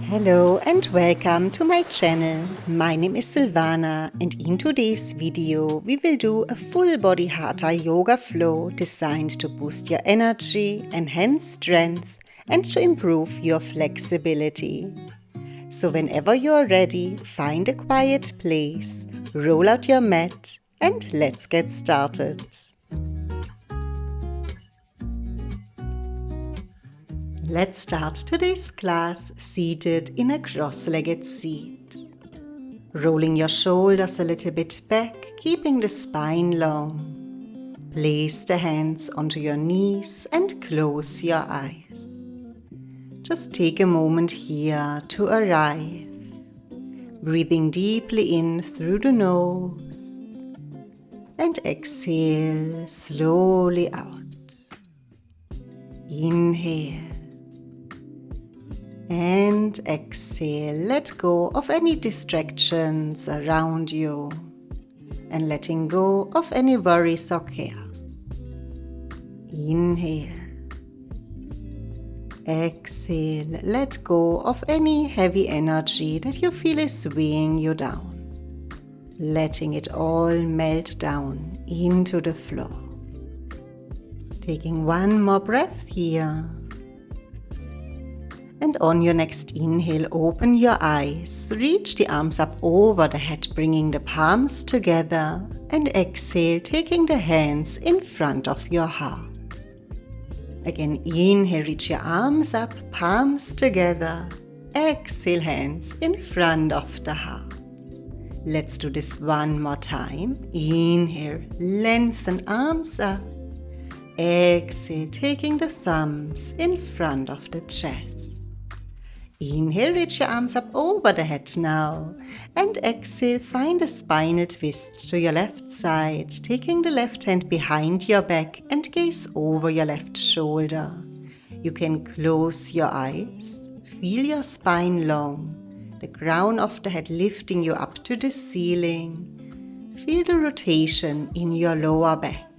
Hello and welcome to my channel. My name is Silvana and in today's video we will do a full body Hatha Yoga Flow designed to boost your energy, enhance strength and to improve your flexibility. So whenever you're ready, find a quiet place, roll out your mat and let's get started. Let's start today's class seated in a cross-legged seat. Rolling your shoulders a little bit back, keeping the spine long. Place the hands onto your knees and close your eyes. Just take a moment here to arrive. Breathing deeply in through the nose and exhale slowly out. Inhale. And exhale, let go of any distractions around you and letting go of any worries or cares. Inhale. Exhale, let go of any heavy energy that you feel is weighing you down. Letting it all melt down into the floor. Taking one more breath here. And on your next inhale, open your eyes, reach the arms up over the head, bringing the palms together, and exhale, taking the hands in front of your heart. Again, inhale, reach your arms up, palms together, exhale, hands in front of the heart. Let's do this one more time. Inhale, lengthen arms up, exhale, taking the thumbs in front of the chest. Inhale, reach your arms up over the head now and exhale, find a spinal twist to your left side, taking the left hand behind your back and gaze over your left shoulder. You can close your eyes, feel your spine long, the crown of the head lifting you up to the ceiling. Feel the rotation in your lower back.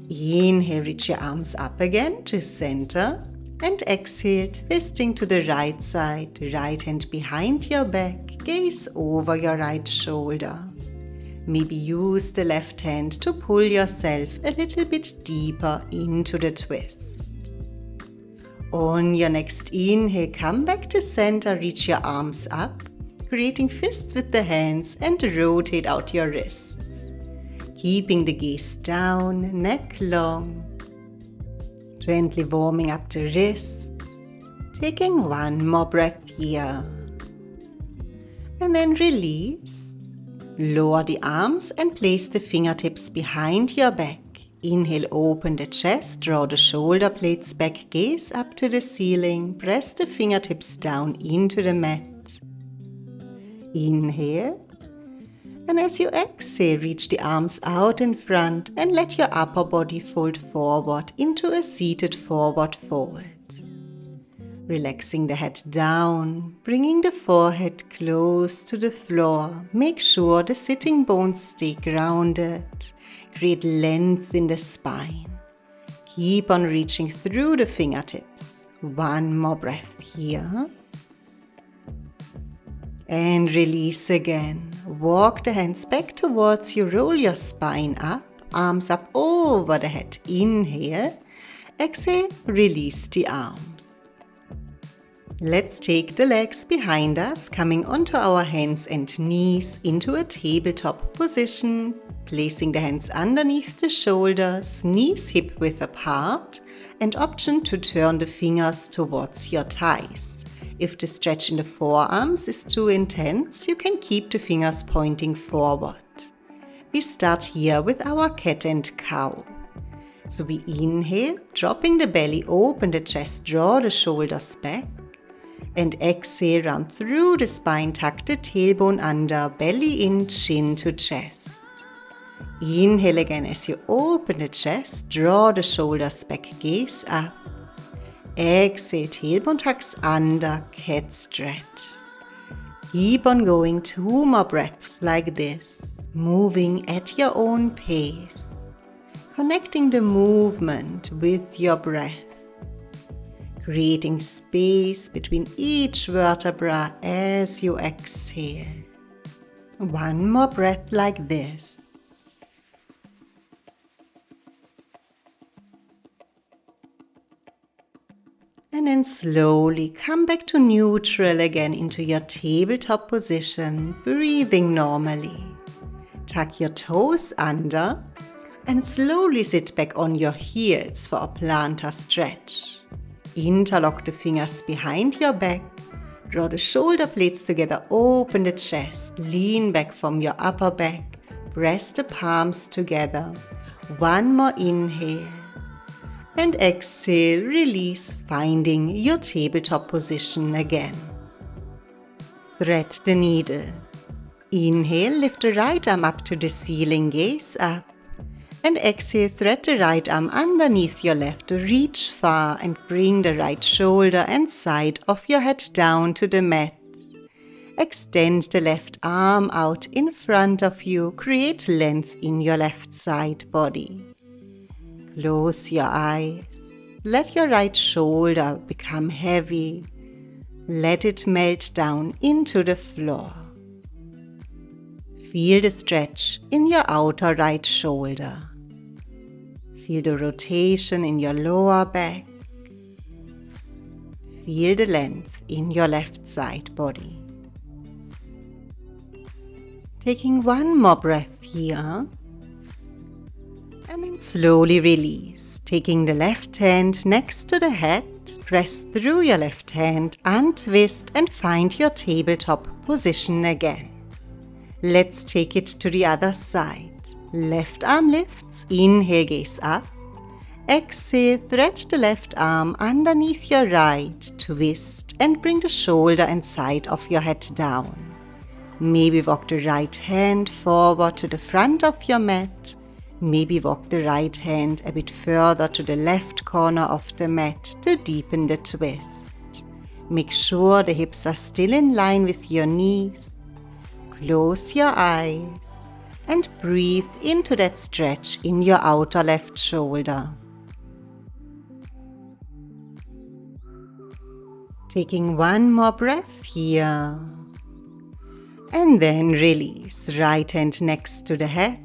Inhale, reach your arms up again to center. And exhale, twisting to the right side, right hand behind your back, gaze over your right shoulder. Maybe use the left hand to pull yourself a little bit deeper into the twist. On your next inhale, come back to center, reach your arms up, creating fists with the hands and rotate out your wrists. Keeping the gaze down, neck long. Gently warming up the wrists, taking one more breath here. And then release. Lower the arms and place the fingertips behind your back. Inhale, open the chest, draw the shoulder blades back, gaze up to the ceiling, press the fingertips down into the mat. Inhale. And as you exhale, reach the arms out in front and let your upper body fold forward into a seated forward fold. Relaxing the head down, bringing the forehead close to the floor. Make sure the sitting bones stay grounded. Create length in the spine. Keep on reaching through the fingertips. One more breath here. And release again. Walk the hands back towards you, roll your spine up, arms up over the head. Inhale, exhale, release the arms. Let's take the legs behind us, coming onto our hands and knees into a tabletop position, placing the hands underneath the shoulders, knees hip width apart, and option to turn the fingers towards your thighs. If the stretch in the forearms is too intense, you can keep the fingers pointing forward. We start here with our cat and cow. So we inhale, dropping the belly, open the chest, draw the shoulders back. And exhale, round through the spine, tuck the tailbone under, belly in, chin to chest. Inhale again as you open the chest, draw the shoulders back, gaze up. Exhale, tailbone tucks under, cat stretch. Keep on going, 2 more breaths like this, moving at your own pace, connecting the movement with your breath. creating space between each vertebra as you exhale. One more breath like this. And then slowly come back to neutral again into your tabletop position, breathing normally. Tuck your toes under and slowly sit back on your heels for a plantar stretch. Interlock the fingers behind your back, draw the shoulder blades together, open the chest, lean back from your upper back, press the palms together. One more inhale. And exhale, release, finding your tabletop position again. Thread the needle. Inhale, lift the right arm up to the ceiling, gaze up. And exhale, thread the right arm underneath your left, reach far and bring the right shoulder and side of your head down to the mat. Extend the left arm out in front of you, create length in your left side body. Close your eyes. Let your right shoulder become heavy. Let it melt down into the floor. Feel the stretch in your outer right shoulder. Feel the rotation in your lower back. Feel the length in your left side body. Taking one more breath here. And then slowly release, taking the left hand next to the head, press through your left hand, untwist and find your tabletop position again. Let's take it to the other side. Left arm lifts, inhale, gaze up. Exhale, thread the left arm underneath your right, twist and bring the shoulder and side of your head down. Maybe walk the right hand forward to the front of your mat. Maybe walk the right hand a bit further to the left corner of the mat to deepen the twist. Make sure the hips are still in line with your knees. Close your eyes and breathe into that stretch in your outer left shoulder. Taking one more breath here. And then release. Right hand next to the head.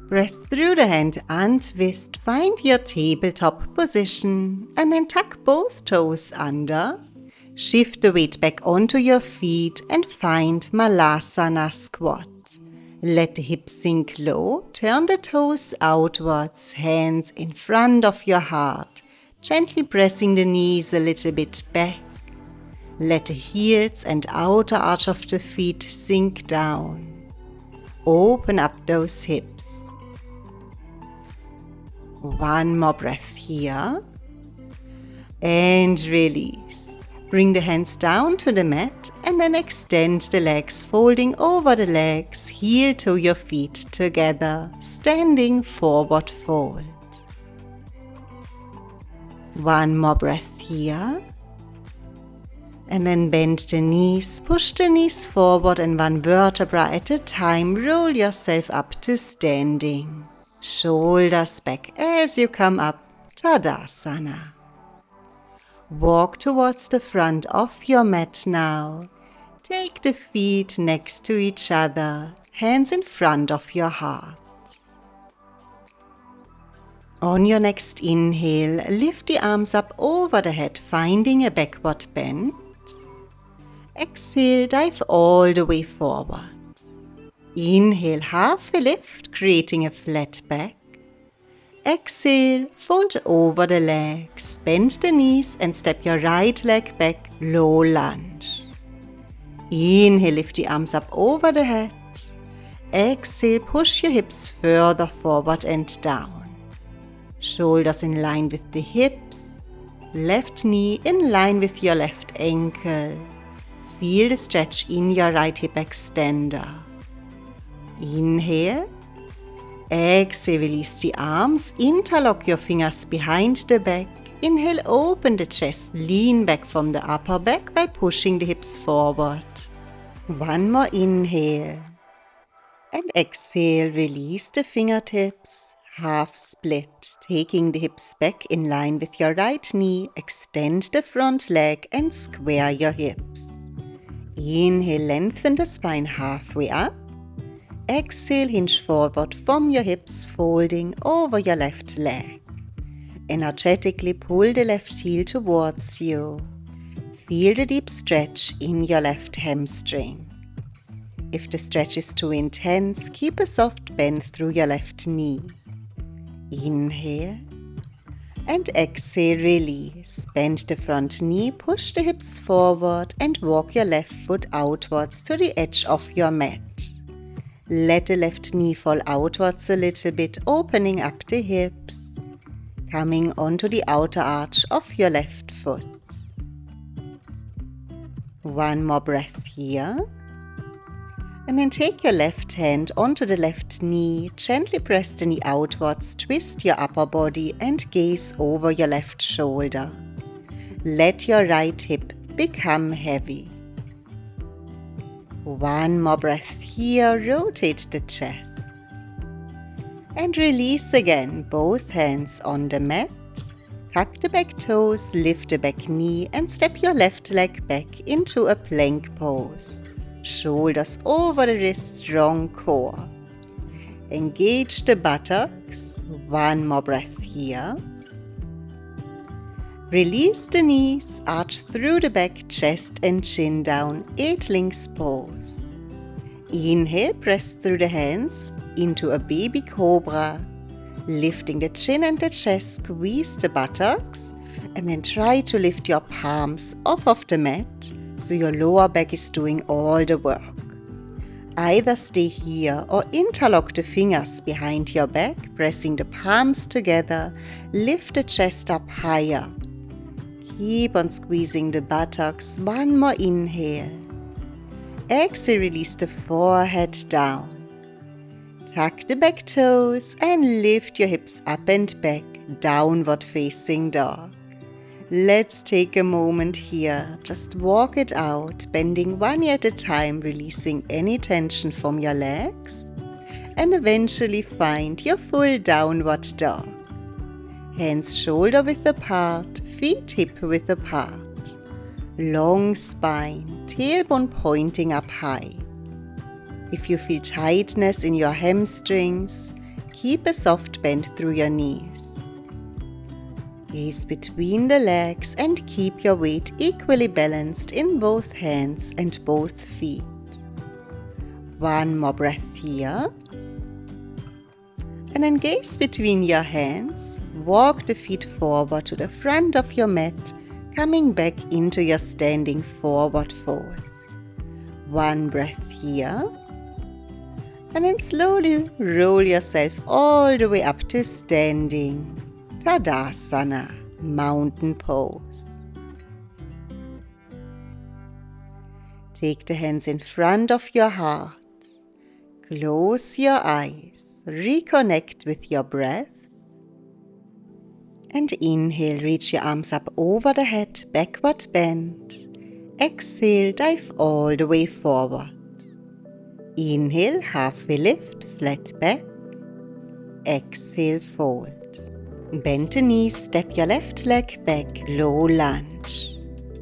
Press through the hand, untwist, find your tabletop position and then tuck both toes under. Shift the weight back onto your feet and find Malasana squat. Let the hips sink low, turn the toes outwards, hands in front of your heart, gently pressing the knees a little bit back. Let the heels and outer arch of the feet sink down. Open up those hips. One more breath here. And release. Bring the hands down to the mat and then extend the legs, folding over the legs, heel to your feet together, standing forward fold. One more breath here. And then bend the knees, push the knees forward and one vertebra at a time, roll yourself up to standing. Shoulders back as you come up, Tadasana. Walk towards the front of your mat now. Take the feet next to each other, hands in front of your heart. On your next inhale, lift the arms up over the head, finding a backward bend. Exhale, dive all the way forward. Inhale, half a lift, creating a flat back. Exhale, fold over the legs, bend the knees and step your right leg back, low lunge. Inhale, lift the arms up over the head. Exhale, push your hips further forward and down. Shoulders in line with the hips, left knee in line with your left ankle. Feel the stretch in your right hip extender. Inhale. Exhale, release the arms, interlock your fingers behind the back. Inhale, open the chest, lean back from the upper back by pushing the hips forward. One more inhale. And exhale, release the fingertips, half split, taking the hips back in line with your right knee. Extend the front leg and square your hips. Inhale, lengthen the spine halfway up. Exhale, hinge forward from your hips, folding over your left leg. Energetically pull the left heel towards you. Feel the deep stretch in your left hamstring. If the stretch is too intense, keep a soft bend through your left knee. Inhale and exhale, release. Bend the front knee, push the hips forward and walk your left foot outwards to the edge of your mat. Let the left knee fall outwards a little bit, opening up the hips, coming onto the outer arch of your left foot. One more breath here. And then take your left hand onto the left knee, gently press the knee outwards, twist your upper body and gaze over your left shoulder. Let your right hip become heavy. One more breath here, rotate the chest. And release again, both hands on the mat. Tuck the back toes, lift the back knee and step your left leg back into a plank pose. Shoulders over the wrists, strong core. Engage the buttocks. One more breath here. Release the knees, arch through the back, chest and chin down, 8 links pose. Inhale, press through the hands into a baby cobra. Lifting the chin and the chest, squeeze the buttocks and then try to lift your palms off of the mat. So your lower back is doing all the work. Either stay here or interlock the fingers behind your back, pressing the palms together, lift the chest up higher. Keep on squeezing the buttocks. One more inhale. Exhale, release the forehead down. Tuck the back toes and lift your hips up and back, downward facing dog. Let's take a moment here, just walk it out, bending one knee at a time, releasing any tension from your legs, and eventually find your full downward dog. Hands shoulder width apart, feet hip width apart. Long spine, tailbone pointing up high. If you feel tightness in your hamstrings, keep a soft bend through your knees. Gaze between the legs and keep your weight equally balanced in both hands and both feet. One more breath here. And then gaze between your hands. Walk the feet forward to the front of your mat, coming back into your standing forward fold. One breath here. And then slowly roll yourself all the way up to standing. Tadasana, mountain pose. Take the hands in front of your heart. Close your eyes. Reconnect with your breath. And inhale, reach your arms up over the head, backward bend. Exhale, dive all the way forward. Inhale, halfway lift, flat back. Exhale, fold. Bend the knees, step your left leg back, low lunge.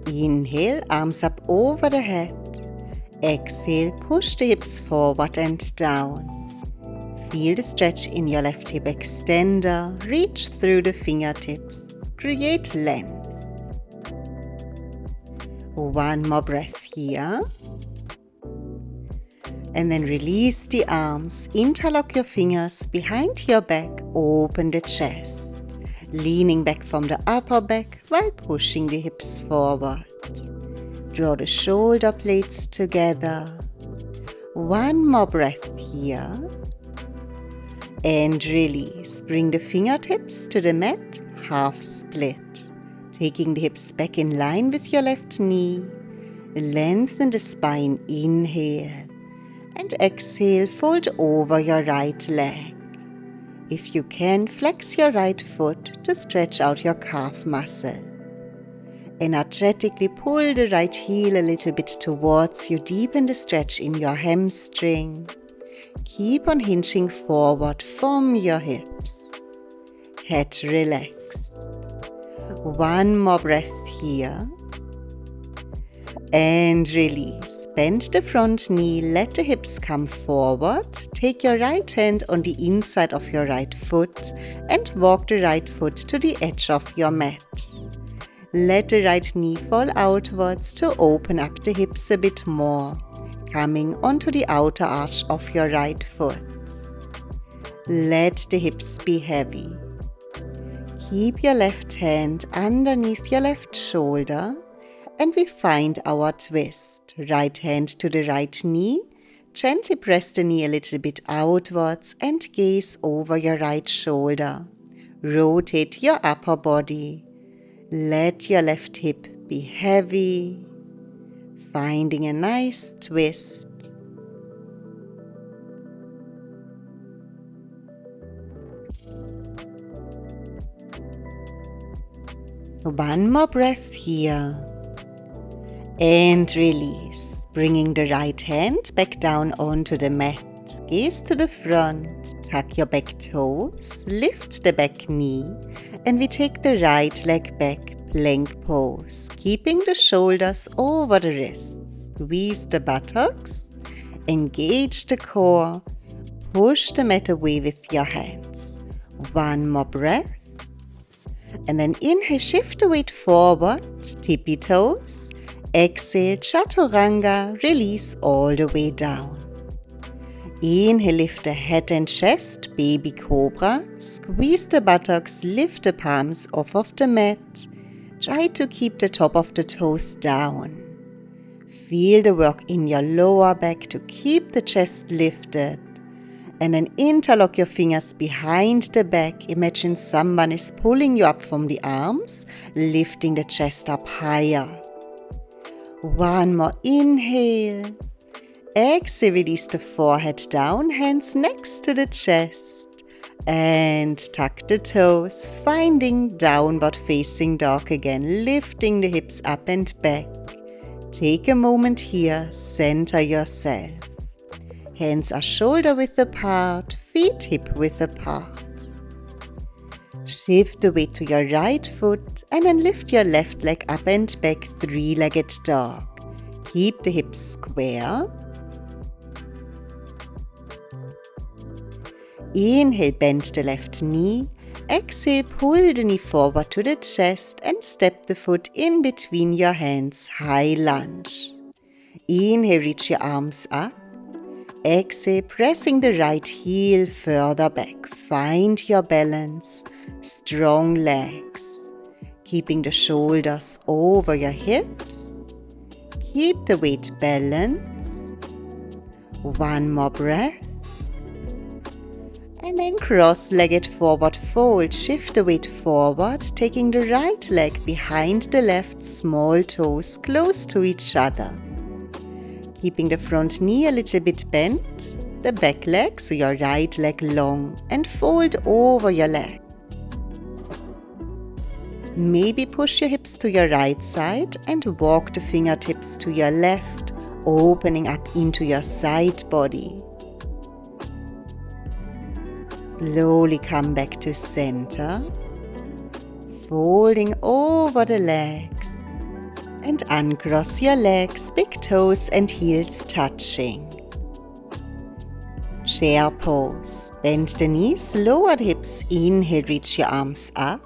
Inhale, arms up over the head. Exhale, push the hips forward and down. Feel the stretch in your left hip extender. Reach through the fingertips. Create length. One more breath here. And then release the arms. Interlock your fingers behind your back. Open the chest. Leaning back from the upper back while pushing the hips forward. Draw the shoulder blades together. One more breath here. And release. Bring the fingertips to the mat, half split. Taking the hips back in line with your left knee. Lengthen the spine, inhale. And exhale, fold over your right leg. If you can, flex your right foot to stretch out your calf muscle. Energetically pull the right heel a little bit towards you, deepen the stretch in your hamstring. Keep on hinging forward from your hips. head relaxed. One more breath here. And release. Bend the front knee, let the hips come forward. Take your right hand on the inside of your right foot and walk the right foot to the edge of your mat. Let the right knee fall outwards to open up the hips a bit more, coming onto the outer arch of your right foot. Let the hips be heavy. Keep your left hand underneath your left shoulder and we find our twist. Right hand to the right knee. Gently press the knee a little bit outwards and gaze over your right shoulder. Rotate your upper body. Let your left hip be heavy. Finding a nice twist. One more breath here. And release. Bringing the right hand back down onto the mat. Gaze to the front. Tuck your back toes. Lift the back knee. And we take the right leg back, plank pose. Keeping the shoulders over the wrists. Squeeze the buttocks. Engage the core. Push the mat away with your hands. One more breath. And then inhale, shift the weight forward, tippy toes. Exhale, chaturanga, release all the way down. Inhale, lift the head and chest, baby cobra. Squeeze the buttocks, lift the palms off of the mat. Try to keep the top of the toes down. Feel the work in your lower back to keep the chest lifted. And then interlock your fingers behind the back. Imagine someone is pulling you up from the arms, lifting the chest up higher. One more inhale. Exhale, release the forehead down, hands next to the chest. And tuck the toes, finding downward facing dog again, lifting the hips up and back. Take a moment here, center yourself. Hands are shoulder width apart, feet hip width apart. Shift the weight to your right foot and then lift your left leg up and back, three-legged dog. Keep the hips square. Inhale, bend the left knee. Exhale, pull the knee forward to the chest and step the foot in between your hands, high lunge. Inhale, reach your arms up. Exhale, pressing the right heel further back. Find your balance. Strong legs. Keeping the shoulders over your hips. Keep the weight balanced. One more breath. And then cross-legged forward fold. Shift the weight forward, taking the right leg behind the left, small toes close to each other. Keeping the front knee a little bit bent, the back leg, so your right leg long, and fold over your leg. Maybe push your hips to your right side and walk the fingertips to your left, opening up into your side body. Slowly come back to center, folding over the legs. And uncross your legs, big toes and heels touching. Chair pose. Bend the knees, lower the hips. Inhale, reach your arms up.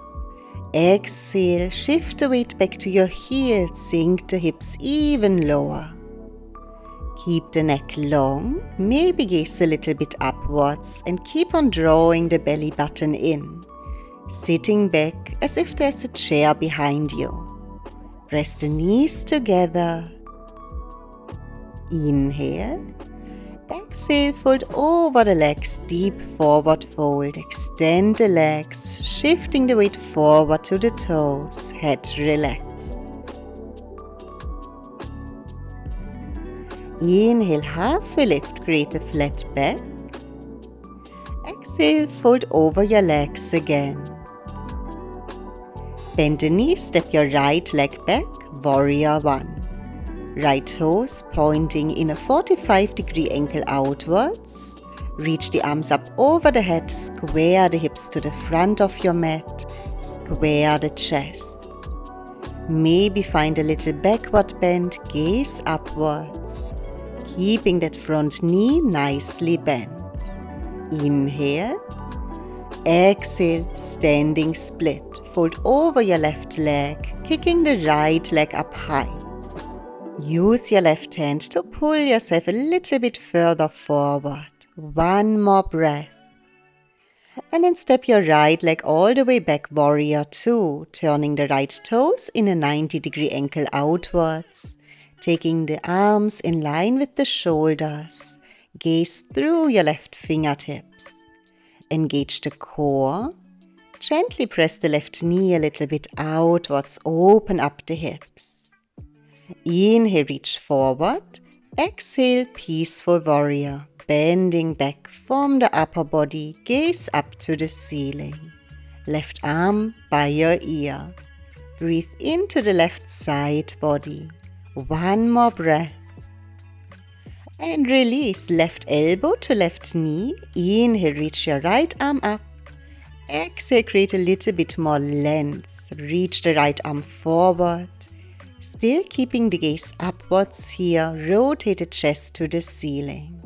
Exhale, shift the weight back to your heels. Sink the hips even lower. Keep the neck long. Maybe gaze a little bit upwards and keep on drawing the belly button in. Sitting back as if there's a chair behind you. Press the knees together. Inhale. Exhale, fold over the legs, deep forward fold. Extend the legs, shifting the weight forward to the toes. Head relaxed. Inhale, half a lift, create a flat back. Exhale, fold over your legs again. Bend the knees, step your right leg back, warrior one. Right toes pointing in a 45-degree angle outwards. Reach the arms up over the head, square the hips to the front of your mat, square the chest. Maybe find a little backward bend, gaze upwards, keeping that front knee nicely bent. Inhale, exhale, standing split. Fold over your left leg, kicking the right leg up high. Use your left hand to pull yourself a little bit further forward. One more breath. And then step your right leg all the way back, warrior two, turning the right toes in a 90-degree angle outwards, taking the arms in line with the shoulders, gaze through your left fingertips. Engage the core, gently press the left knee a little bit outwards, open up the hips. Inhale, reach forward, exhale, peaceful warrior. Bending back from the upper body, gaze up to the ceiling. Left arm by your ear. Breathe into the left side body. One more breath. And release left elbow to left knee. Inhale, reach your right arm up. Exhale, create a little bit more length. Reach the right arm forward. Still keeping the gaze upwards here. Rotate the chest to the ceiling.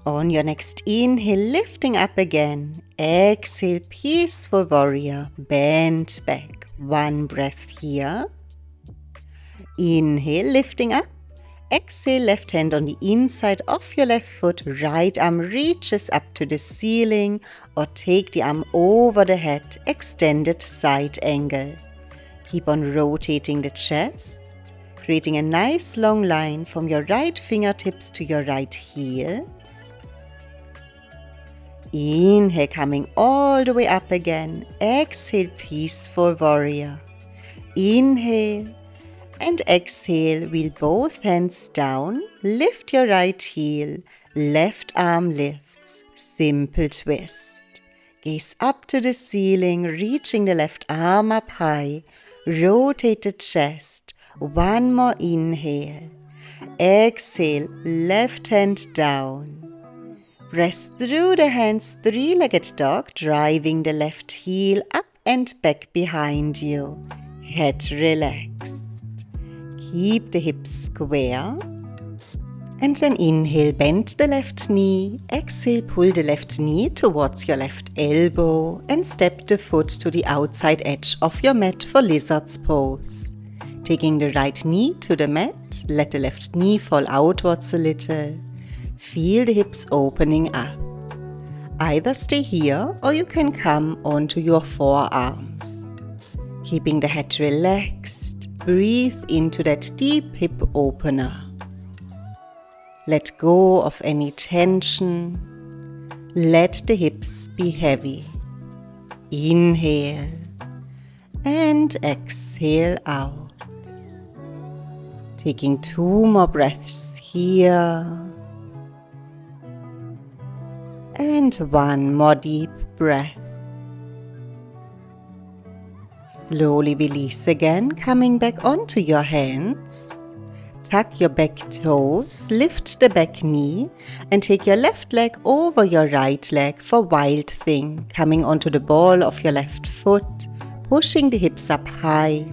On your next inhale, lifting up again. Exhale, peaceful warrior. Bend back. One breath here. Inhale, lifting up. Exhale, left hand on the inside of your left foot. Right arm reaches up to the ceiling or take the arm over the head. Extended side angle. Keep on rotating the chest, creating a nice long line from your right fingertips to your right heel. Inhale, coming all the way up again. Exhale, peaceful warrior. Inhale and exhale, wheel both hands down. Lift your right heel, left arm lifts. Simple twist. Gaze up to the ceiling, reaching the left arm up high. Rotate the chest. One more inhale. Exhale, left hand down. Press through the hands, three-legged dog, driving the left heel up and back behind you. Head relaxed. Keep the hips square. And then inhale, bend the left knee. Exhale, pull the left knee towards your left elbow and step the foot to the outside edge of your mat for lizard's pose. Taking the right knee to the mat, let the left knee fall outwards a little. Feel the hips opening up. Either stay here or you can come onto your forearms. Keeping the head relaxed, breathe into that deep hip opener. Let go of any tension. Let the hips be heavy. Inhale and exhale out. Taking 2 more breaths here. And 1 more deep breath. Slowly release again, coming back onto your hands. Tuck your back toes, lift the back knee and take your left leg over your right leg for wild thing, coming onto the ball of your left foot, pushing the hips up high.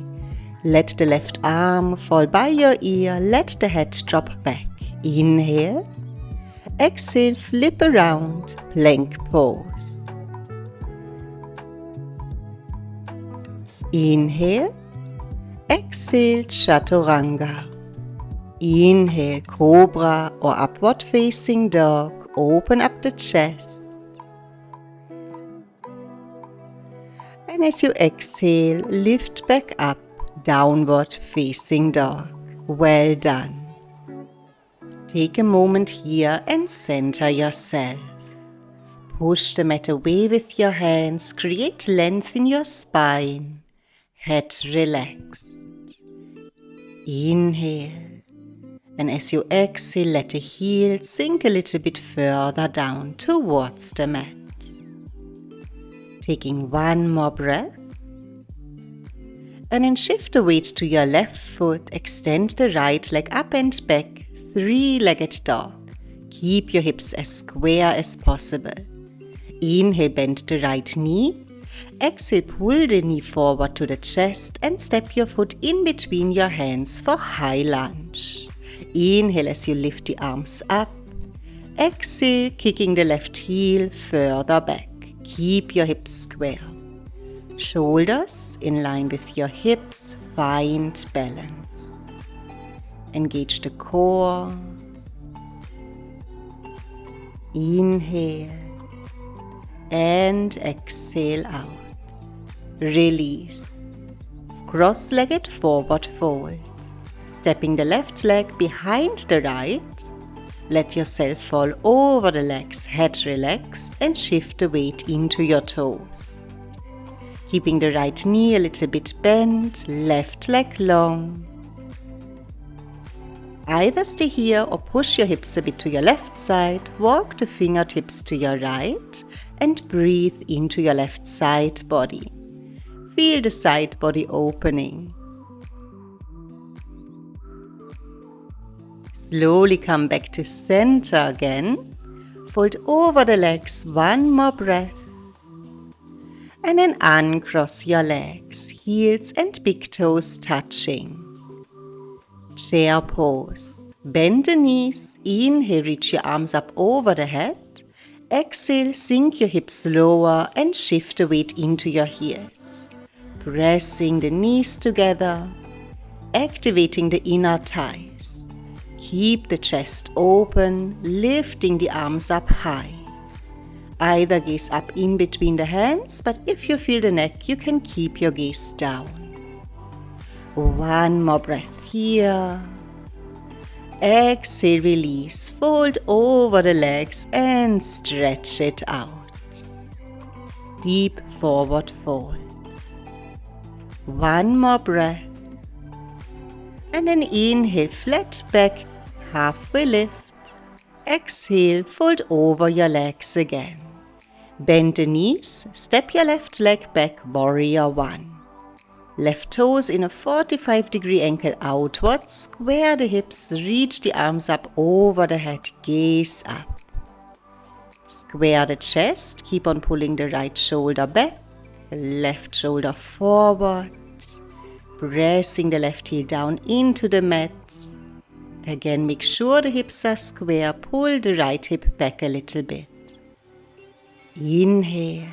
Let the left arm fall by your ear, let the head drop back. Inhale. Exhale, flip around, plank pose. Inhale. Exhale, chaturanga. Inhale, cobra or upward facing dog. Open up the chest. And as you exhale, lift back up, downward facing dog. Well done. Take a moment here and center yourself. Push the mat away with your hands. Create length in your spine. Head relaxed. Inhale. And as you exhale, let the heels sink a little bit further down towards the mat. Taking 1 more breath. And then shift the weight to your left foot. Extend the right leg up and back. 3-legged dog. Keep your hips as square as possible. Inhale, bend the right knee. Exhale, pull the knee forward to the chest and step your foot in between your hands for high lunge. Inhale as you lift the arms up. Exhale, kicking the left heel further back. Keep your hips square. Shoulders in line with your hips, find balance. Engage the core. Inhale and exhale out. Release. Cross-legged forward fold. Stepping the left leg behind the right. Let yourself fall over the legs, head relaxed, and shift the weight into your toes. Keeping the right knee a little bit bent, left leg long. Either stay here or push your hips a bit to your left side, walk the fingertips to your right, and breathe into your left side body. Feel the side body opening. Slowly come back to center again. Fold over the legs, one more breath. And then uncross your legs, heels and big toes touching. Chair pose. Bend the knees. Inhale, reach your arms up over the head. Exhale, sink your hips lower and shift the weight into your heels. Pressing the knees together. Activating the inner thighs. Keep the chest open, lifting the arms up high. Either gaze up in between the hands, but if you feel the neck, you can keep your gaze down. One more breath here. Exhale, release, fold over the legs and stretch it out. Deep forward fold. One more breath. And then inhale, flat back, halfway lift. Exhale, fold over your legs again. Bend the knees, step your left leg back, warrior one. Left toes in a 45-degree angle outwards, square the hips, reach the arms up over the head, gaze up. Square the chest, keep on pulling the right shoulder back, left shoulder forward, pressing the left heel down into the mat. Again, make sure the hips are square, pull the right hip back a little bit. Inhale,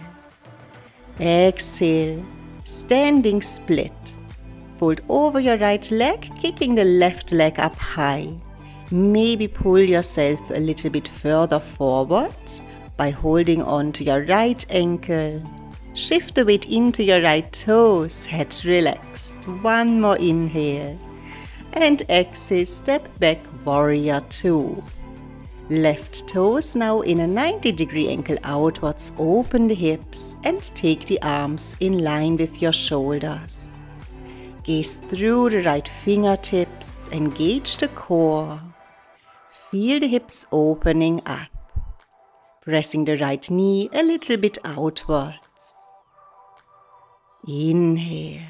exhale. Standing split. Fold over your right leg, kicking the left leg up high. Maybe pull yourself a little bit further forward by holding on to your right ankle. Shift the weight into your right toes, head relaxed. One more inhale. And exhale, step back, warrior two. Left toes now in a 90-degree angle outwards, open the hips and take the arms in line with your shoulders. Gaze through the right fingertips, engage the core. Feel the hips opening up. Pressing the right knee a little bit outwards. Inhale.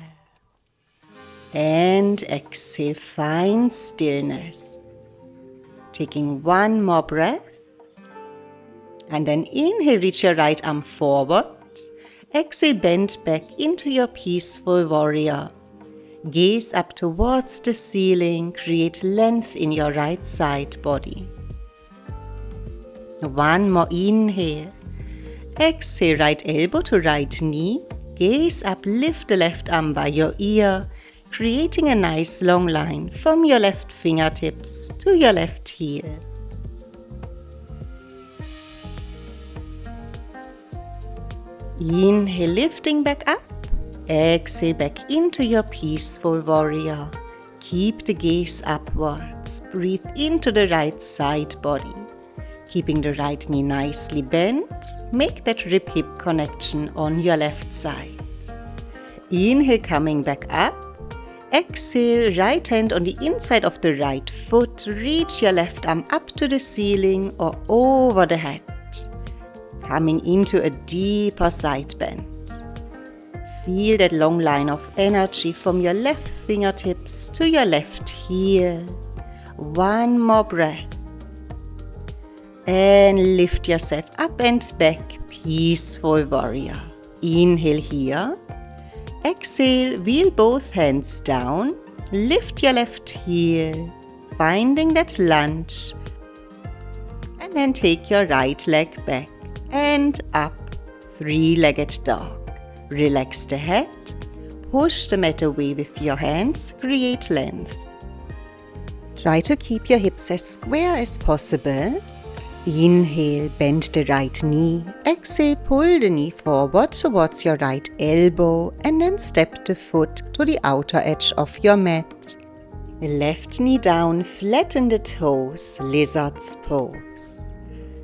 And exhale, find stillness. Taking one more breath. And then inhale, reach your right arm forward. Exhale, bend back into your peaceful warrior. Gaze up towards the ceiling, create length in your right side body. One more inhale. Exhale, right elbow to right knee. Gaze up, lift the left arm by your ear, creating a nice long line from your left fingertips to your left heel. Inhale, lifting back up. Exhale, back into your peaceful warrior. Keep the gaze upwards. Breathe into the right side body. Keeping the right knee nicely bent. Make that rib-hip connection on your left side. Inhale, coming back up. Exhale, right hand on the inside of the right foot. Reach your left arm up to the ceiling or over the head. Coming into a deeper side bend. Feel that long line of energy from your left fingertips to your left heel. One more breath. And lift yourself up and back, peaceful warrior. Inhale here. Exhale, wheel both hands down. Lift your left heel, finding that lunge. And then take your right leg back and up, three-legged dog. Relax the head. Push the mat away with your hands, create length. Try to keep your hips as square as possible. Inhale, bend the right knee. Exhale, pull the knee forward towards your right elbow and then step the foot to the outer edge of your mat. Left knee down, flatten the toes, lizard's pose.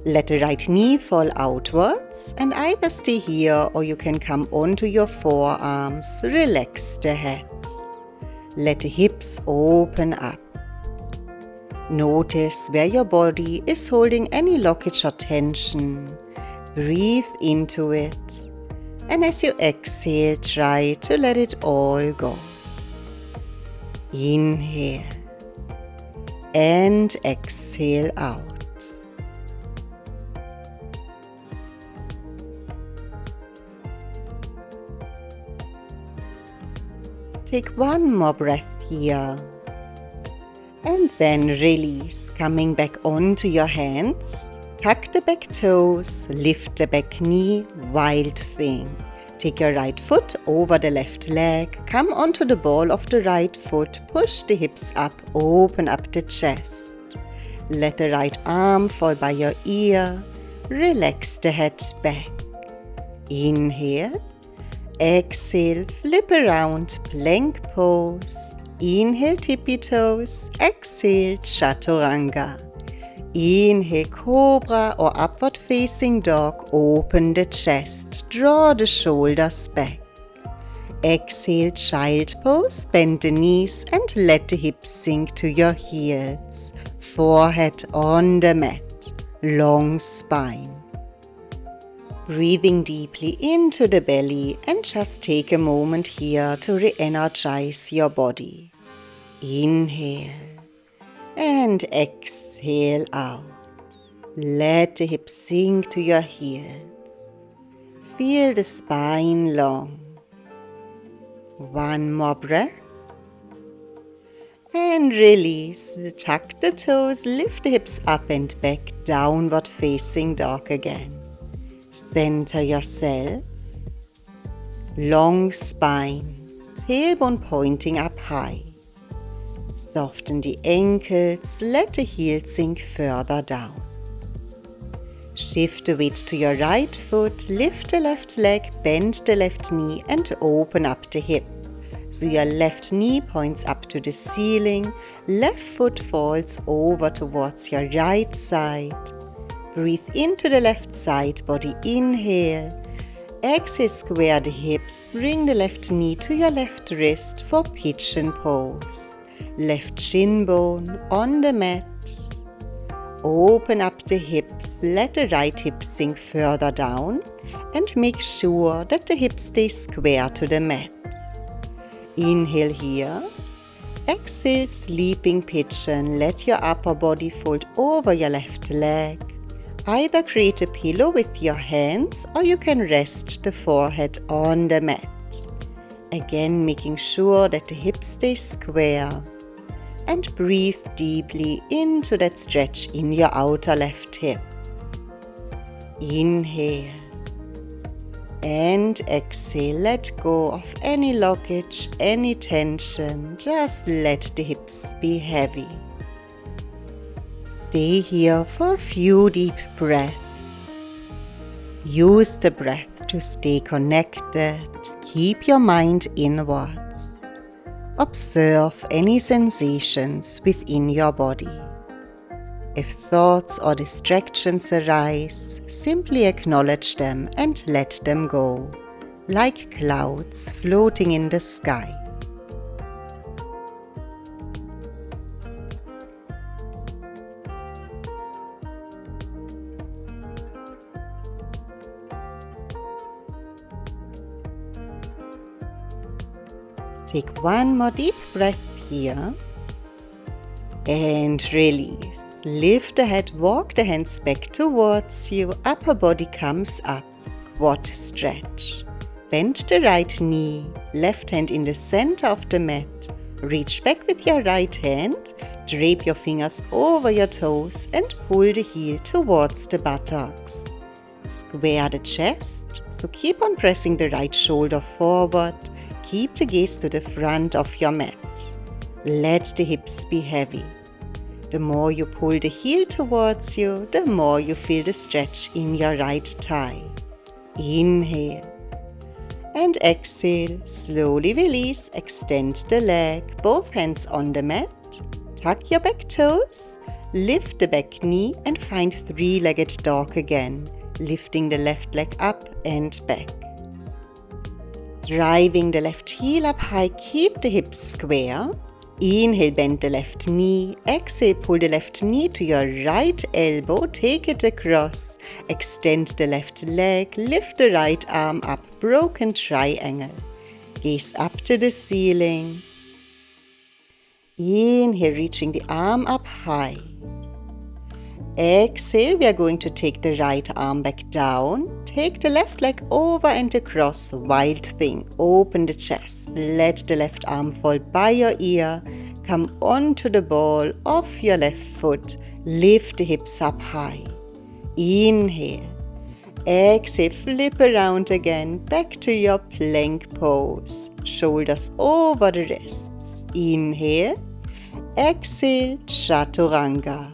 Let the right knee fall outwards and either stay here or you can come onto your forearms. Relax the head. Let the hips open up. Notice where your body is holding any blockage or tension. Breathe into it. And as you exhale, try to let it all go. Inhale. And exhale out. Take one more breath here. And then release, coming back onto your hands. Tuck the back toes, lift the back knee, wild thing. Take your right foot over the left leg, come onto the ball of the right foot, push the hips up, open up the chest. Let the right arm fall by your ear, relax the head back. Inhale, exhale, flip around, plank pose. Inhale, tippy toes. Exhale, chaturanga. Inhale, cobra or upward facing dog. Open the chest. Draw the shoulders back. Exhale, child pose. Bend the knees and let the hips sink to your heels. Forehead on the mat. Long spine. Breathing deeply into the belly and just take a moment here to re-energize your body. Inhale and exhale out. Let the hips sink to your heels. Feel the spine long. One more breath. And release. Tuck the toes, lift the hips up and back, downward facing dog again. Center yourself. Long spine, tailbone pointing up high. Soften the ankles, let the heels sink further down. Shift the weight to your right foot, lift the left leg, bend the left knee and open up the hip. So your left knee points up to the ceiling, left foot falls over towards your right side. Breathe into the left side body, inhale. Exhale, square the hips, bring the left knee to your left wrist for pigeon pose. Left shin bone on the mat. Open up the hips, let the right hip sink further down and make sure that the hips stay square to the mat. Inhale here. Exhale, sleeping pigeon, let your upper body fold over your left leg. Either create a pillow with your hands or you can rest the forehead on the mat. Again, making sure that the hips stay square. And breathe deeply into that stretch in your outer left hip. Inhale. And exhale, let go of any blockage, any tension. Just let the hips be heavy. Stay here for a few deep breaths. Use the breath to stay connected. Keep your mind inwards. Observe any sensations within your body. If thoughts or distractions arise, simply acknowledge them and let them go, like clouds floating in the sky. Take one more deep breath here and release. lift the head, walk the hands back towards you, upper body comes up, quad stretch. Bend the right knee, left hand in the center of the mat. Reach back with your right hand, drape your fingers over your toes and pull the heel towards the buttocks. Square the chest, so keep on pressing the right shoulder forward, keep the gaze to the front of your mat. Let the hips be heavy. The more you pull the heel towards you, the more you feel the stretch in your right thigh. Inhale. And exhale, slowly release, extend the leg, both hands on the mat, tuck your back toes, lift the back knee and find three-legged dog again, lifting the left leg up and back. Driving the left heel up high, keep the hips square. Inhale, bend the left knee, exhale, pull the left knee to your right elbow, take it across, extend the left leg, lift the right arm up, broken triangle, gaze up to the ceiling. Inhale, reaching the arm up high. Exhale, we are going to take the right arm back down, take the left leg over and across, wild thing, open the chest, let the left arm fall by your ear, come onto the ball of your left foot, lift the hips up high. Inhale, exhale, flip around again, back to your plank pose, shoulders over the wrists. Inhale, exhale, chaturanga.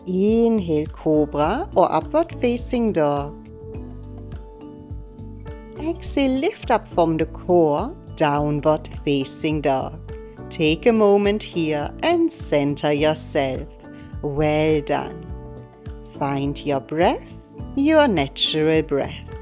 Inhale, cobra or upward facing dog. Exhale, lift up from the core, downward facing dog. Take a moment here and center yourself. Well done. Find your breath, your natural breath.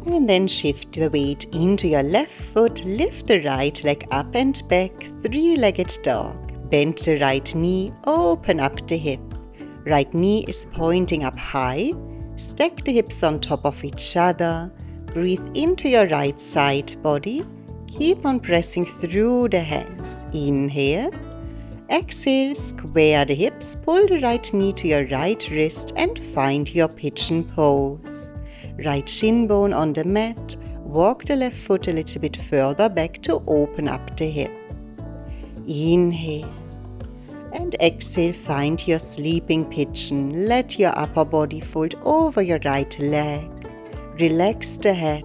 And then shift the weight into your left foot, lift the right leg up and back, three-legged dog. Bend the right knee, open up the hip. Right knee is pointing up high. Stack the hips on top of each other. Breathe into your right side body. Keep on pressing through the hands. Inhale. Exhale, square the hips, pull the right knee to your right wrist and find your pigeon pose. Right shin bone on the mat. Walk the left foot a little bit further back to open up the hip. Inhale. And exhale, find your sleeping pigeon. Let your upper body fold over your right leg. Relax the head.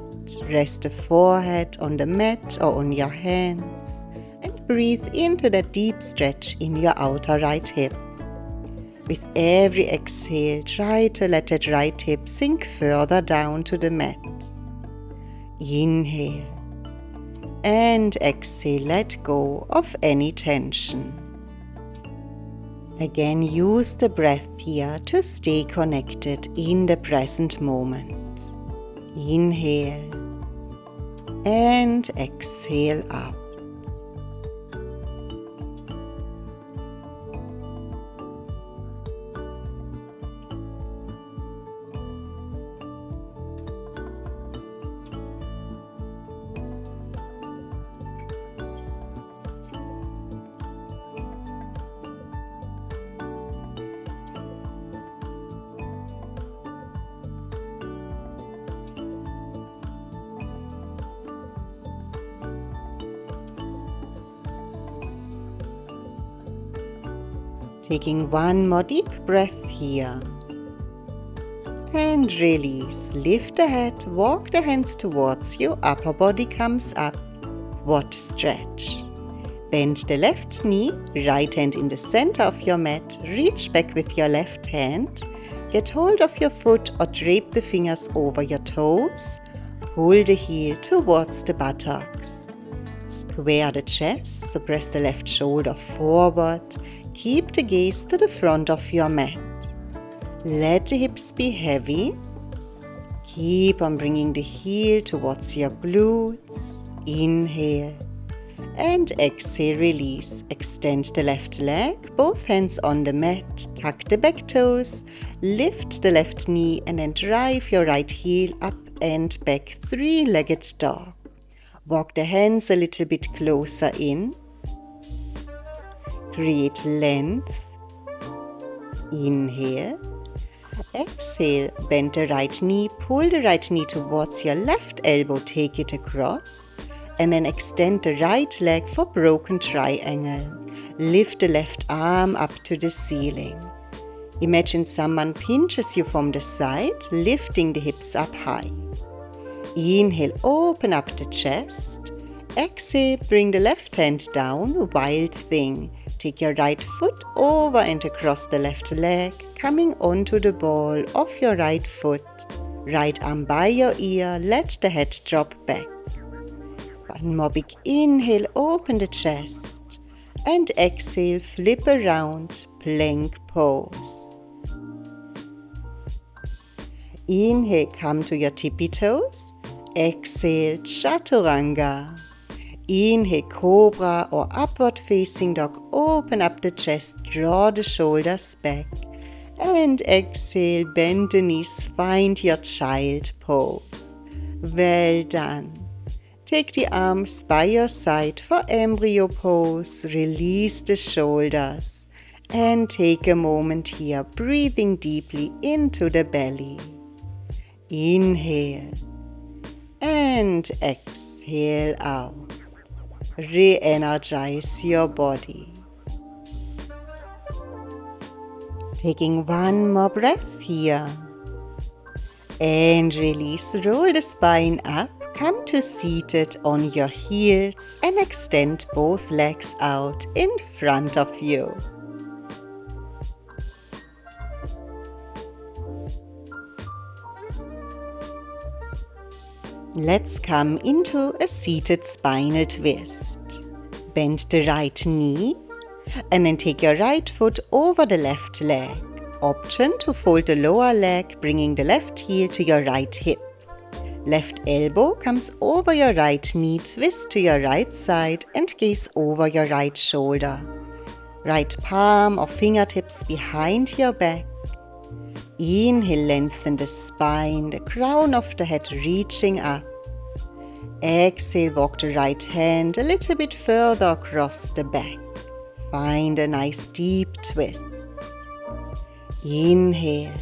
Rest the forehead on the mat or on your hands. And breathe into that deep stretch in your outer right hip. With every exhale, try to let that right hip sink further down to the mat. Inhale. And exhale, let go of any tension. Again, use the breath here to stay connected in the present moment. Inhale and exhale out. Taking one more deep breath here. And release. Lift the head, walk the hands towards you, upper body comes up, quad stretch. Bend the left knee, right hand in the center of your mat, reach back with your left hand, get hold of your foot or drape the fingers over your toes, pull the heel towards the buttocks. Square the chest, so press the left shoulder forward. Keep the gaze to the front of your mat. Let the hips be heavy. Keep on bringing the heel towards your glutes. Inhale. And exhale, release. Extend the left leg, both hands on the mat. Tuck the back toes. Lift the left knee and then drive your right heel up and back, three-legged dog. Walk the hands a little bit closer in. Create length. Inhale. Exhale, bend the right knee, pull the right knee towards your left elbow, take it across, and then extend the right leg for broken triangle. Lift the left arm up to the ceiling. Imagine someone pinches you from the side, lifting the hips up high. Inhale, open up the chest. Exhale, bring the left hand down, wild thing. Take your right foot over and across the left leg, coming onto the ball of your right foot. Right arm by your ear, let the head drop back. One more big inhale, open the chest. And exhale, flip around, plank pose. Inhale, come to your tippy toes. Exhale, chaturanga. Inhale, cobra or upward facing dog. Open up the chest, draw the shoulders back. And exhale, bend the knees, find your child pose. Well done. Take the arms by your side for embryo pose. Release the shoulders. And take a moment here, breathing deeply into the belly. Inhale. And exhale out. Re-energize your body. Taking one more breath here. And release, roll the spine up, come to seated on your heels and extend both legs out in front of you. Let's come into a seated spinal twist. Bend the right knee and then take your right foot over the left leg. Option to fold the lower leg, bringing the left heel to your right hip. Left elbow comes over your right knee, twist to your right side and gaze over your right shoulder. Right palm or fingertips behind your back. Inhale, lengthen the spine, the crown of the head reaching up. Exhale, walk the right hand a little bit further across the back. Find a nice deep twist. Inhale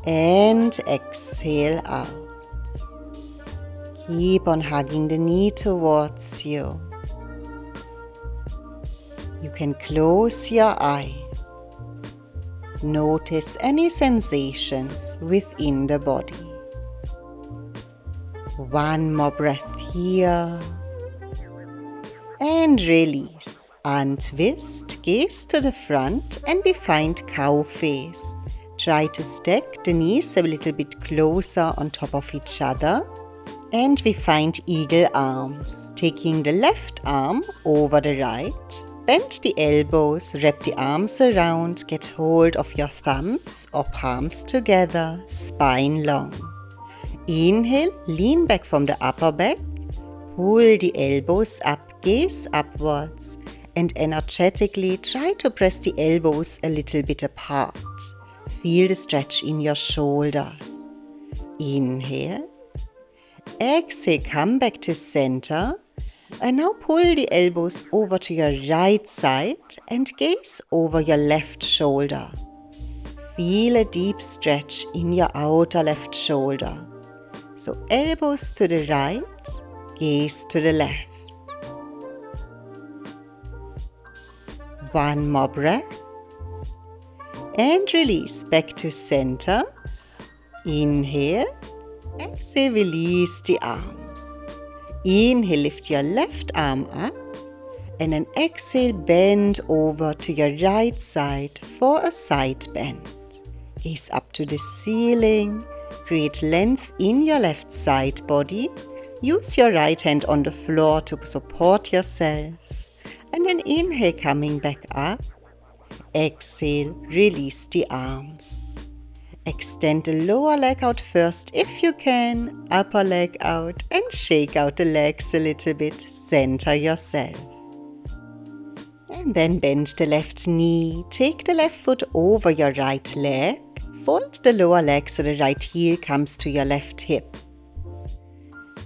and exhale out. Keep on hugging the knee towards you. You can close your eyes. Notice any sensations within the body. One more breath here. And release. Untwist, gaze to the front and we find cow face. Try to stack the knees a little bit closer on top of each other. And we find eagle arms. Taking the left arm over the right. Bend the elbows, wrap the arms around, get hold of your thumbs or palms together, spine long. Inhale, lean back from the upper back, pull the elbows up, gaze upwards, and energetically try to press the elbows a little bit apart. Feel the stretch in your shoulders. Inhale. Exhale, come back to center. And now pull the elbows over to your right side and gaze over your left shoulder. Feel a deep stretch in your outer left shoulder. So elbows to the right, gaze to the left. One more breath. And release back to center. Inhale. Exhale, release the arms. Inhale, lift your left arm up and then exhale, bend over to your right side for a side bend. Gaze up to the ceiling, create length in your left side body. Use your right hand on the floor to support yourself. And then inhale, coming back up. Exhale, release the arms. Extend the lower leg out first if you can, upper leg out and shake out the legs a little bit, center yourself. And then bend the left knee, take the left foot over your right leg, fold the lower leg so the right heel comes to your left hip.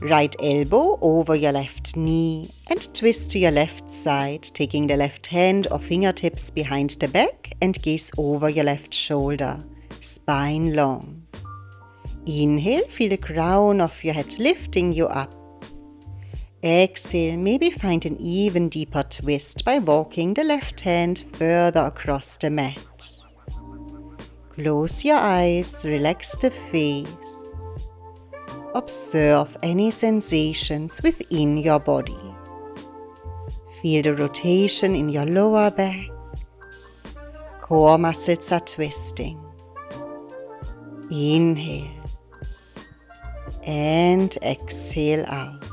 Right elbow over your left knee and twist to your left side, taking the left hand or fingertips behind the back and gaze over your left shoulder, spine long. Inhale, feel the crown of your head lifting you up. Exhale, maybe find an even deeper twist by walking the left hand further across the mat. Close your eyes, relax the face. Observe any sensations within your body. Feel the rotation in your lower back. Core muscles are twisting. Inhale and exhale out.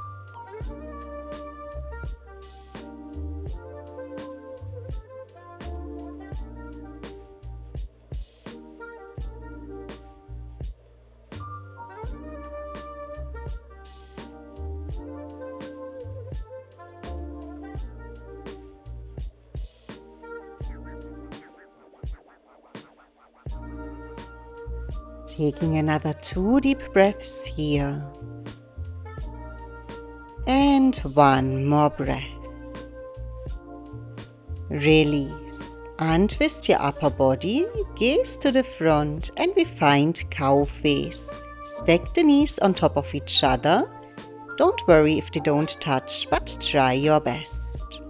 Taking another 2 deep breaths here. And 1 more breath. Release. Untwist your upper body, gaze to the front, and we find cow face. Stack the knees on top of each other. Don't worry if they don't touch, but try your best.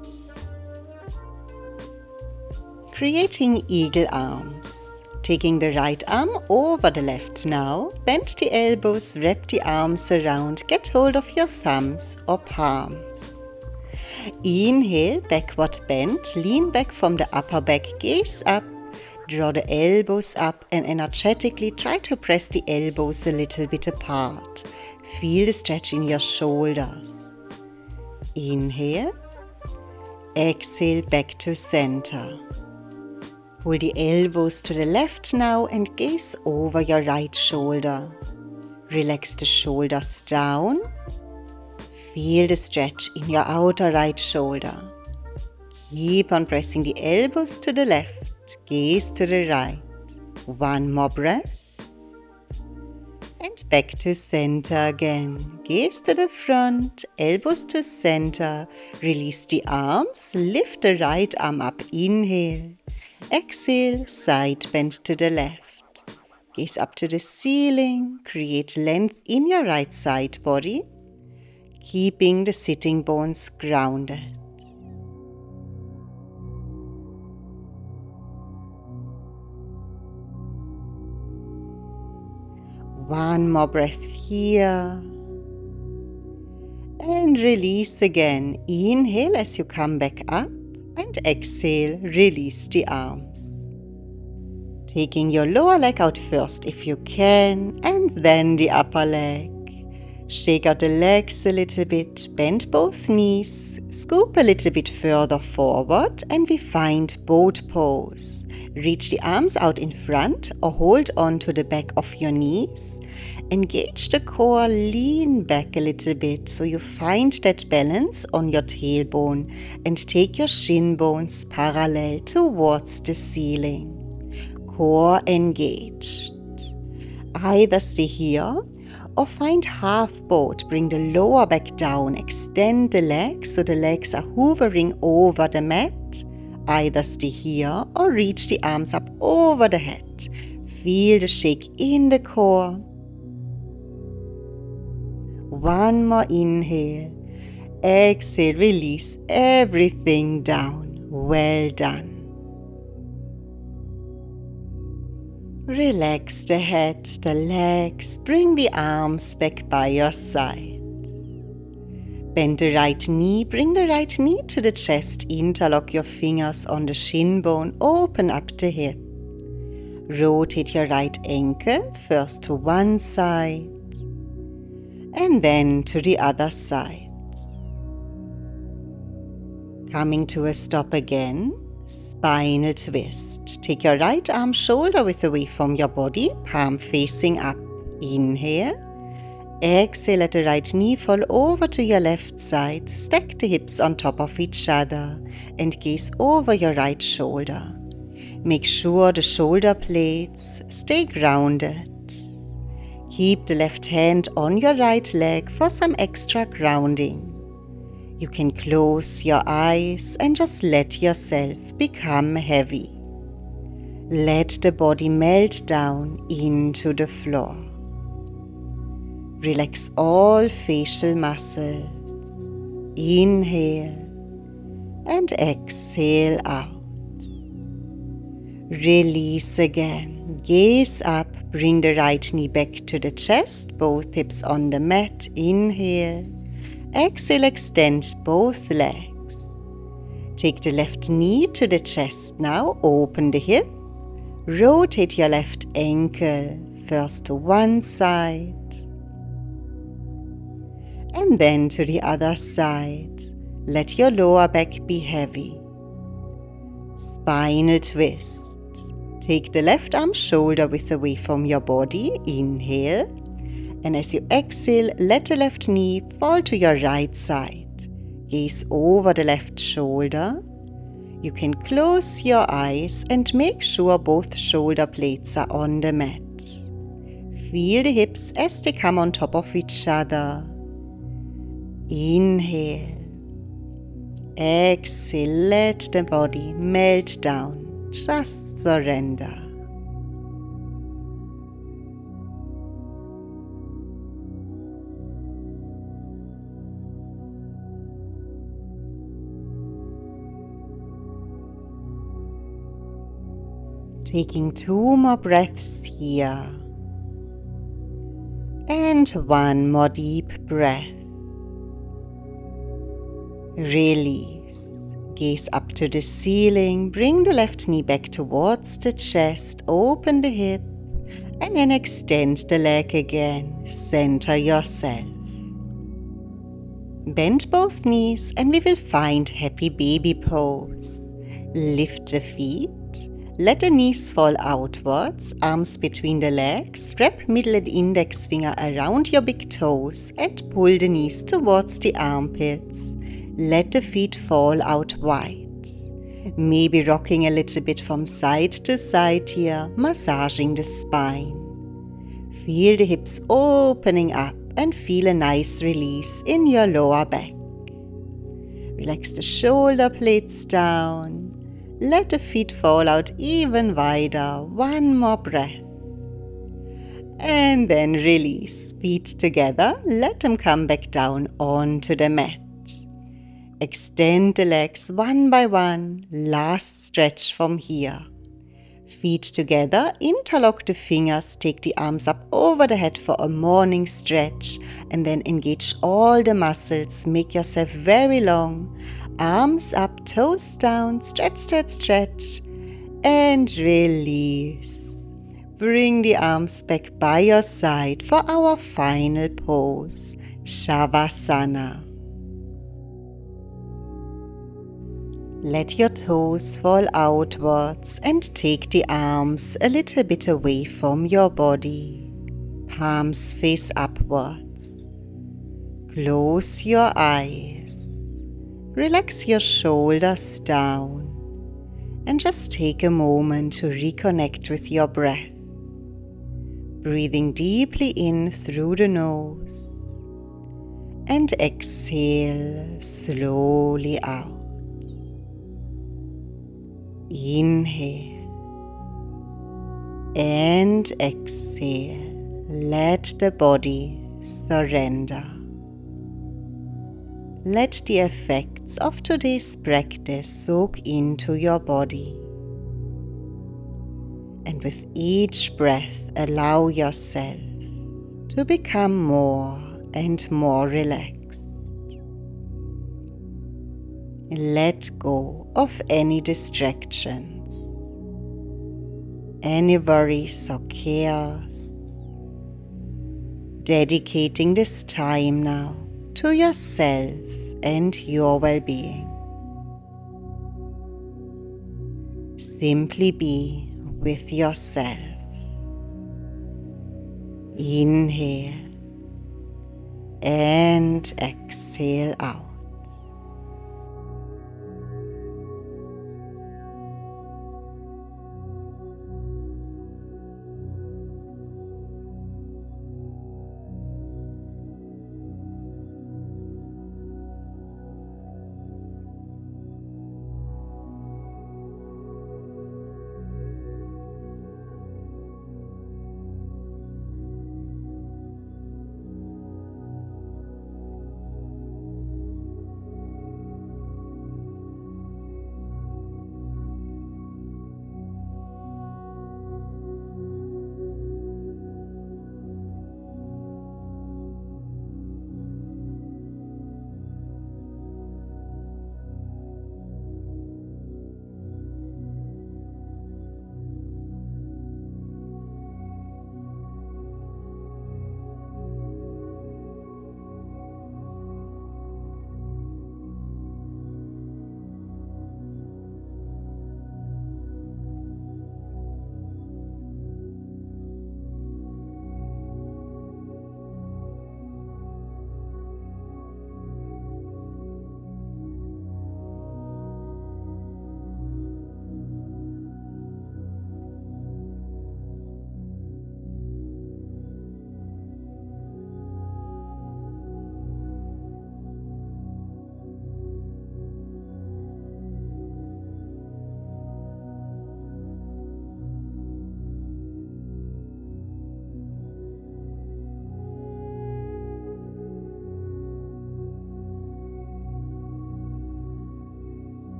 Creating eagle arms. Taking the right arm over the left now, bend the elbows, wrap the arms around, get hold of your thumbs or palms. Inhale, backward bend, lean back from the upper back, gaze up, draw the elbows up and energetically try to press the elbows a little bit apart. Feel the stretch in your shoulders. Inhale, exhale back to center. Pull the elbows to the left now and gaze over your right shoulder. Relax the shoulders down. Feel the stretch in your outer right shoulder. Keep on pressing the elbows to the left, gaze to the right. 1 more breath. And back to center again. Gaze to the front, elbows to center. Release the arms, lift the right arm up, inhale. Exhale, side bend to the left. Gaze up to the ceiling, create length in your right side body, keeping the sitting bones grounded. One more breath here. And release again. Inhale as you come back up. And exhale, release the arms. Taking your lower leg out first if you can, and then the upper leg. Shake out the legs a little bit, bend both knees, scoop a little bit further forward, and we find boat pose. Reach the arms out in front or hold on to the back of your knees. Engage the core, lean back a little bit so you find that balance on your tailbone and take your shin bones parallel towards the ceiling. Core engaged. Either stay here or find half boat. Bring the lower back down, extend the legs so the legs are hovering over the mat. Either stay here or reach the arms up over the head. Feel the shake in the core. One more inhale. Exhale, release everything down. Well done. Relax the head, the legs, bring the arms back by your side. Bend the right knee, bring the right knee to the chest, interlock your fingers on the shin bone, open up the hip. Rotate your right ankle, first to one side, and then to the other side. Coming to a stop again, spinal twist. Take your right arm shoulder width away from your body, palm facing up. Inhale. Exhale, let the right knee fall over to your left side. Stack the hips on top of each other and gaze over your right shoulder. Make sure the shoulder blades stay grounded. Keep the left hand on your right leg for some extra grounding. You can close your eyes and just let yourself become heavy. Let the body melt down into the floor. Relax all facial muscles. Inhale and exhale out. Release again. Gaze up. Bring the right knee back to the chest. Both hips on the mat. Inhale. Exhale, extend both legs. Take the left knee to the chest now. Open the hip. Rotate your left ankle. First to one side. And then to the other side. Let your lower back be heavy. Spinal twist. Take the left arm shoulder width away from your body. Inhale. And as you exhale, let the left knee fall to your right side. Gaze over the left shoulder. You can close your eyes and make sure both shoulder blades are on the mat. Feel the hips as they come on top of each other. Inhale. Exhale, let the body melt down. Just surrender. Taking 2 more breaths here. And 1 more deep breath. Release. Gaze up to the ceiling. Bring the left knee back towards the chest. Open the hip. And then extend the leg again. Center yourself. Bend both knees and we will find happy baby pose. Lift the feet. Let the knees fall outwards, arms between the legs, wrap middle and index finger around your big toes and pull the knees towards the armpits. Let the feet fall out wide. Maybe rocking a little bit from side to side here, massaging the spine. Feel the hips opening up and feel a nice release in your lower back. Relax the shoulder blades down. Let the feet fall out even wider. 1 more breath. And then release. Feet together. Let them come back down onto the mat. Extend the legs one by one. Last stretch from here. Feet together. Interlock the fingers. Take the arms up over the head for a morning stretch. And then engage all the muscles. Make yourself very long. Arms up, toes down, stretch, stretch, stretch, and release. Bring the arms back by your side for our final pose, Shavasana. Let your toes fall outwards and take the arms a little bit away from your body. Palms face upwards. Close your eyes. Relax your shoulders down and just take a moment to reconnect with your breath. Breathing deeply in through the nose and exhale slowly out. Inhale and exhale. Let the body surrender. Let the effects of today's practice soak into your body. And with each breath, allow yourself to become more and more relaxed. Let go of any distractions, any worries or cares. Dedicating this time now to yourself and your well-being. Simply be with yourself. Inhale and exhale out.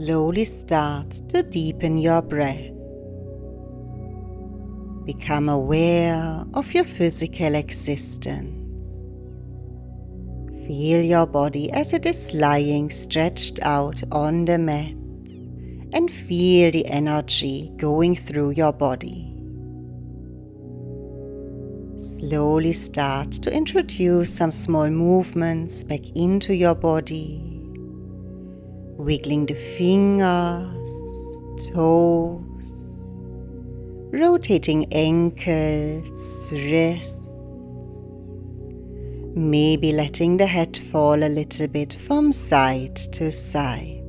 slowly start to deepen your breath. Become aware of your physical existence. Feel your body as it is lying stretched out on the mat, and feel the energy going through your body. Slowly start to introduce some small movements back into your body, wiggling the fingers, toes, rotating ankles, wrists, maybe letting the head fall a little bit from side to side.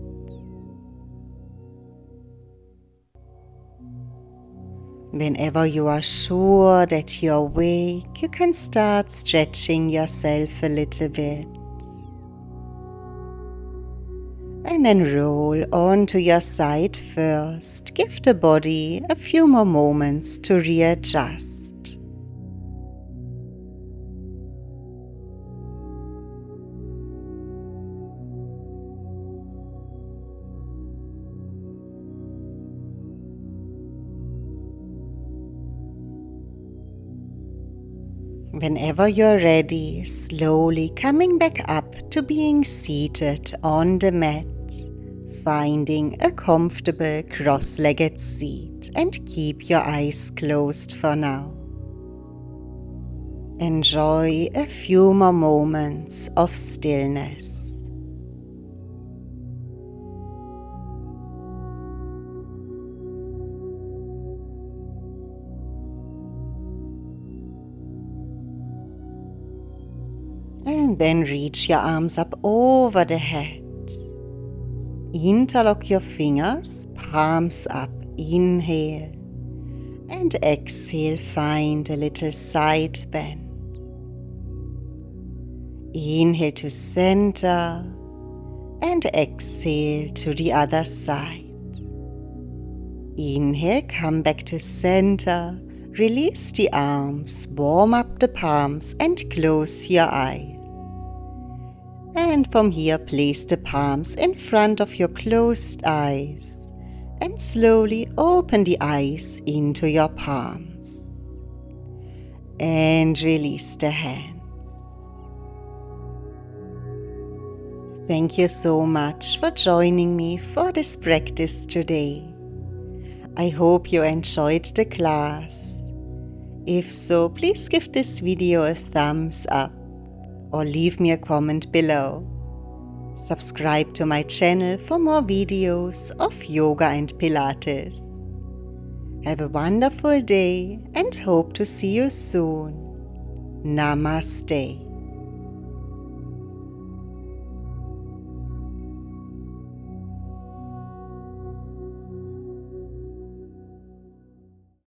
Whenever you are sure that you're awake, you can start stretching yourself a little bit. And then roll onto your side first. Give the body a few more moments to readjust. Whenever you're ready, slowly coming back up to being seated on the mat, finding a comfortable cross-legged seat, and keep your eyes closed for now. Enjoy a few more moments of stillness. And then reach your arms up over the head. Interlock your fingers, palms up, inhale. And exhale, find a little side bend. Inhale to center and exhale to the other side. Inhale, come back to center, release the arms, warm up the palms and close your eyes. And from here, place the palms in front of your closed eyes and slowly open the eyes into your palms. And release the hands. Thank you so much for joining me for this practice today. I hope you enjoyed the class. If so, please give this video a thumbs up or leave me a comment below. Subscribe to my channel for more videos of yoga and Pilates. Have a wonderful day and hope to see you soon. Namaste.